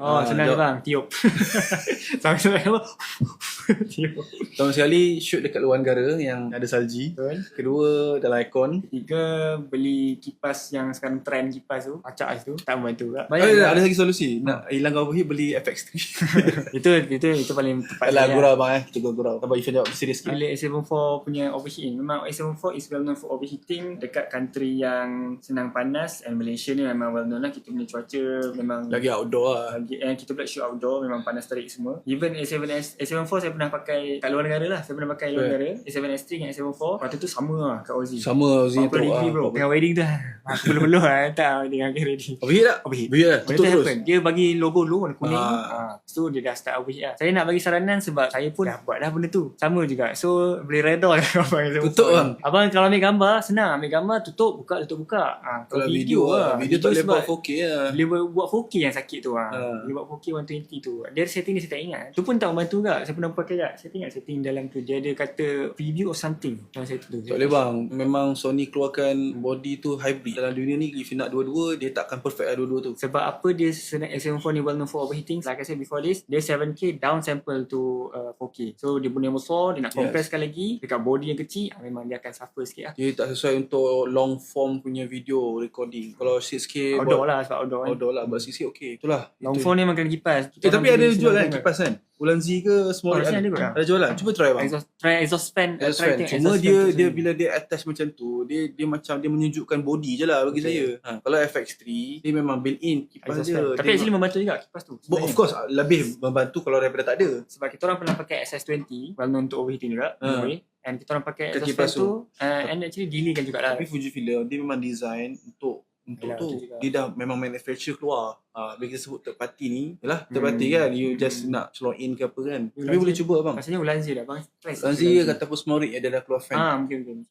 senang je bang, tiup. Sampai apa? Tiup. Tahun sekali shoot dekat luar negara yang ada salji. Betul. Kedua dalam aircon. Tiga, beli kipas yang sekarang trend kipas tu, acak tu, tak membantu tak. Ada lagi solusi. Nak hilangkan overheat, beli FX3. itu paling tepat. Alah, gurau bang kita gurau. Tambah event jawab serius sikit. Bila A74 punya overheat, memang A74 is well known for overheating dekat country yang senang panas, and Malaysia ni memang well known lah, kita punya cuaca memang Lagi outdoor lah. and kita pula shoot outdoor, memang panas terik semua. Even A74 saya pernah pakai kat luar negara lah, saya pernah pakai luar negara, A7S3 dengan A74, waktu tu sama lah kat Aussie. Sama Aussie 40 degree bro. Tengah wedding tu belum tak dengan ready. Overheat tak? Overheat. Tutup Benda tu terus. happen. Dia bagi logo dulu warna kuning. So dia dah start overheat lah. Saya nak bagi saranan sebab saya pun dah buat dah benda tu. Sama juga. So boleh redor abang. Tutup bang. Abang kalau ambil gambar senang. Ambil gambar tutup buka. Kalau video video tak boleh buat 4K lah. Bila buat 4K yang sakit tu Bila buat 4K 120 tu, dia ada setting dia saya tak ingat. Tu pun tak membantu juga. Saya pernah pakai tak. Saya ingat setting dalam tu dia ada kata preview of something dalam saya tu. Tak boleh bang. Memang Sony keluarkan body tu hybrid. Dalam dunia ni if you nak dua-dua, dia takkan perfect lah dua-dua tu. Sebab apa dia A74 ni well known for overheating. Like I said before this, dia 7K down sample to 4K. So dia punya besar, dia nak compresskan lagi dekat body yang kecil, memang dia akan suffer sikit lah. Dia tak sesuai untuk long form punya video recording. Kalau 6K Outdoor lah, sebab outdoor kan. Outdoor lah, buat 6K okay. Itulah. Long form ni memang kena kipas. Tapi ada jual kan kipas kan? Ulanzi ke small ada jualan. Cuba try bang. Exhaust fan. Cuma dia bila dia attach macam tu, dia macam dia menyejukkan body je lah bagi saya. Kalau FX3 dia memang built in kipas je. Tapi actually membantu juga kipas tu. Of course lebih membantu kalau daripada tak ada. Sebab kita orang pernah pakai SS20, well known untuk overheating juga. And kita orang pakai exhaust kipas fan tu and actually delay kan jugalah. Tapi Fujifilm dia memang design untuk tu dia dah memang manufacture keluar. Bila kita sebut third party ni, yalah third party kan, you just nak slot in ke apa kan. Tapi boleh cuba bang. Maksudnya Ulanzi dah bang. Ulanzi ataupun Smorik dia dah keluar fan. Mungkin